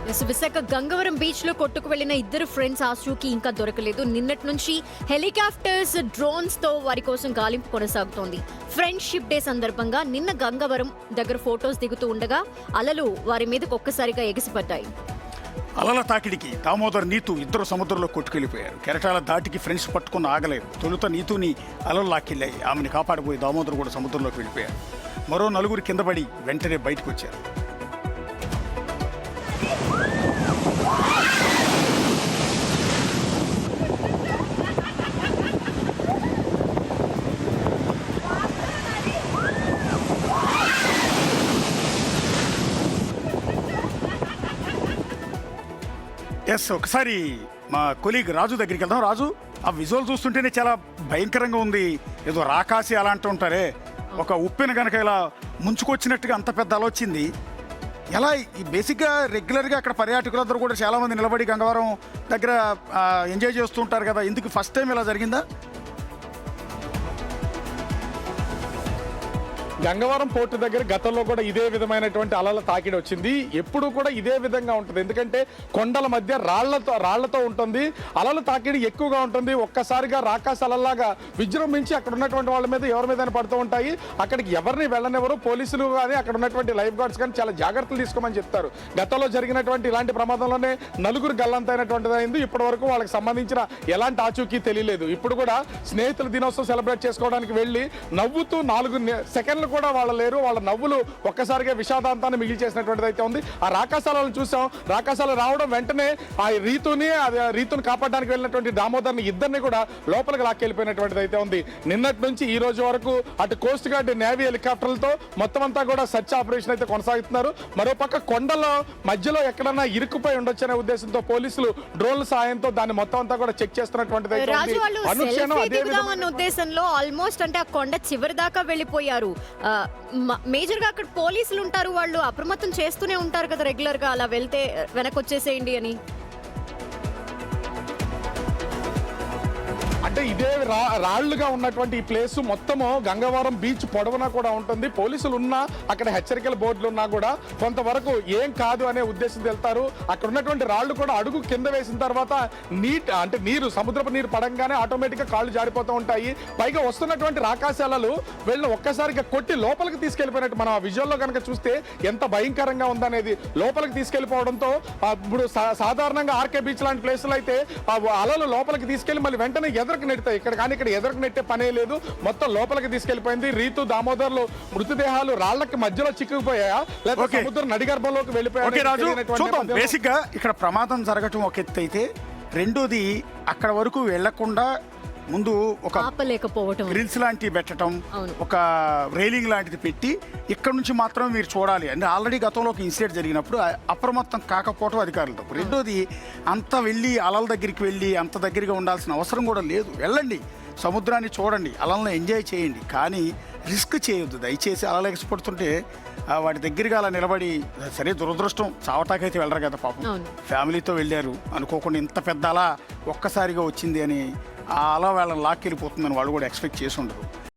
Visakha Gangavaram beach లో కొట్టుకు వెళ్లిన ఇద్దరు ఫ్రెండ్స్ ఆచూకీ ఇంకా దొరకలేదు. నిన్నటి నుంచి హెలికాప్టర్స్, డ్రోన్స్ తో వారి కోసం గాలింపు కొనసాగుతోంది. ఫ్రెండ్షిప్ డే సందర్భంగా నిన్న గంగవరం దగ్గర ఫోటోస్ దిగుతూ ఉండగా అలలు వారి మీదకు ఒక్కసారిగా ఎగిసిపడ్డాయి. అలల తాకిడికి దామోదర్, నీతు ఇద్దరు సముద్రంలో కొట్టుకెళ్లిపోయారు. కెరటాల దాటికి ఫ్రెండ్స్ పట్టుకున్న ఆగలేదు. తొలుత నీతుని అలలు లాక్కెళ్ళాయి. ఆమెను కాపాడబోయి దామోదర్ కూడా సముద్రంలోకి వెళ్ళిపోయారు. మరో నలుగురు కింద పడి వెంటనే బయటకు వచ్చారు. ఒకసారి మా కొలీగ్ రాజు దగ్గరికి వెళ్దాం. రాజు, ఆ విజువల్ చూస్తుంటేనే చాలా భయంకరంగా ఉంది. ఏదో రాకాసి అలా అంటూ ఉంటారే, ఒక ఉప్పెన కనుక ఇలా ముంచుకొచ్చినట్టుగా అంత పెద్ద అల వచ్చింది. ఎలా ఈ బేసిక్గా రెగ్యులర్గా అక్కడ పర్యాటకులందరూ కూడా చాలామంది నిలబడి గంగవరం దగ్గర ఎంజాయ్ చేస్తూ ఉంటారు కదా, ఎందుకు ఫస్ట్ టైం ఇలా జరిగిందా? గంగవరం పోర్టు దగ్గర గతంలో కూడా ఇదే విధమైనటువంటి అలల తాకిడి వచ్చింది. ఎప్పుడు కూడా ఇదే విధంగా ఉంటుంది, ఎందుకంటే కొండల మధ్య రాళ్లతో ఉంటుంది. అలల తాకిడి ఎక్కువగా ఉంటుంది. ఒక్కసారిగా రాకాశ అలల్లాగా విజృంభించి అక్కడ ఉన్నటువంటి వాళ్ళ మీద ఎవరి మీద పడుతూ ఉంటాయి. అక్కడికి ఎవరిని వెళ్ళనివ్వరు. పోలీసులు కానీ అక్కడ ఉన్నటువంటి లైఫ్ గార్డ్స్ కానీ చాలా జాగ్రత్తలు తీసుకోమని చెప్తారు. గతంలో జరిగినటువంటి ఇలాంటి ప్రమాదంలోనే నలుగురు గల్లంతైనటువంటిది అయింది. ఇప్పటి వరకు వాళ్ళకి సంబంధించిన ఎలాంటి ఆచూకీ తెలియలేదు. ఇప్పుడు కూడా స్నేహితుల దినోత్సవం సెలబ్రేట్ చేసుకోవడానికి వెళ్ళి నవ్వుతూ 4 సెకండ్లు కూడా వాళ్ళ లేరు. వాళ్ళ నవ్వులు ఒక్కసారిగా విషాదాంతాన్ని మిగిల్చేసినటువంటిది అయితే ఉంది. ఆ రాకాశాలను చూసాం. రాకాశాలు రావడం వెంటనే ఆ రీతుని కాపాడడానికి వెళ్ళినటువంటి దామోదర్ని ఇద్దరిని కూడా లోపలికి లాక్కెళ్ళిపోయినటువంటిది అయితే ఉంది. నిన్నటి నుంచి ఈ రోజు వరకు అటు కోస్ట్ గార్డ్, నేవీ హెలికాప్టర్లతో మొత్తం అంతా కూడా సర్చ్ ఆపరేషన్ అయితే కొనసాగుతున్నారు. మరోపక్క కొండల మధ్యలో ఎక్కడన్నా ఇరుక్కుపోయి ఉండొచ్చనే ఉద్దేశంతో పోలీసులు డ్రోన్ల సాయంతో దాన్ని మొత్తం అంతా కూడా చెక్ చేస్తున్నటువంటిది అయితే ఉంది. ఉద్దేశంలో ఆల్మోస్ట్ అంటే ఆ కొండ చివరి దాకా వెళ్ళిపోయారు. మేజర్ గా అక్కడ పోలీసులు ఉంటారు, వాళ్ళు అప్రమత్తం చేస్తూనే ఉంటారు కదా రెగ్యులర్ గా, అలా వెళ్తే వెనక్కి వచ్చేసేయండి అని. అంటే ఇదే రాళ్లుగా ఉన్నటువంటి ఈ ప్లేస్ మొత్తము గంగవరం బీచ్ పొడవునా కూడా ఉంటుంది. పోలీసులు ఉన్నా, అక్కడ హెచ్చరికల బోర్డులు ఉన్నా కూడా కొంతవరకు ఏం కాదు అనే ఉద్దేశంతో వెళ్తారు. అక్కడ ఉన్నటువంటి రాళ్లు కూడా అడుగు కింద వేసిన తర్వాత నీరు, సముద్రపు నీరు పడంగానే ఆటోమేటిక్ గా కాళ్ళు జారిపోతూ ఉంటాయి. పైగా వస్తున్నటువంటి రాకాశాలలు వెళ్ళి ఒక్కసారిగా కొట్టి లోపలికి తీసుకెళ్లిపోయినట్టు మనం ఆ విజువల్లో కనుక చూస్తే ఎంత భయంకరంగా ఉందనేది. లోపలికి తీసుకెళ్లిపోవడంతో ఇప్పుడు సాధారణంగా ఆర్కే బీచ్ లాంటి ప్లేసులు అయితే అలలు లోపలికి తీసుకెళ్లి మళ్ళీ వెంటనే ఎదురుకు నెడతాయి. ఇక్కడ ఎదురుకు నెట్టే పనే లేదు. మొత్తం లోపలికి తీసుకెళ్లిపోయింది. రీతు, దామోదర్లు మృతదేహాలు రాళ్లకి మధ్యలో చిక్కుకుపోయాయా లేకపోతే సముద్రం నడిగర్భంలోకి వెళ్ళిపోయాయి. బేసిక్ గా ఇక్కడ ప్రమాదం జరగటం ఒక ఎత్తు అయితే, రెండోది అక్కడ వరకు వెళ్లకుండా ముందు ఒక గ్రిల్స్ లాంటివి పెట్టడం, ఒక రైలింగ్ లాంటిది పెట్టి ఇక్కడ నుంచి మాత్రం మీరు చూడాలి అంటే ఆల్రెడీ గతంలో ఒక ఇన్సిడెంట్ జరిగినప్పుడు అప్రమత్తం కాకపోవటం అధికారులతో. రెండోది అంత వెళ్ళి అలల దగ్గరికి వెళ్ళి అంత దగ్గరగా ఉండాల్సిన అవసరం కూడా లేదు. వెళ్ళండి, సముద్రాన్ని చూడండి, అలలను ఎంజాయ్ చేయండి, కానీ రిస్క్ చేయొద్దు దయచేసి. అలలు ఎగసిపడుతుంటే వాటి దగ్గరగా అలా నిలబడి, సరే దురదృష్టం చావటాకైతే వెళ్ళరు కదా పాపం, ఫ్యామిలీతో వెళ్ళారు, అనుకోకుండా ఇంత పెద్ద అలా ఒక్కసారిగా వచ్చింది అని ఆ అలా వాళ్ళని లాక్కెళ్ళిపోతుందని వాళ్ళు కూడా ఎక్స్పెక్ట్ చేసి ఉండరు.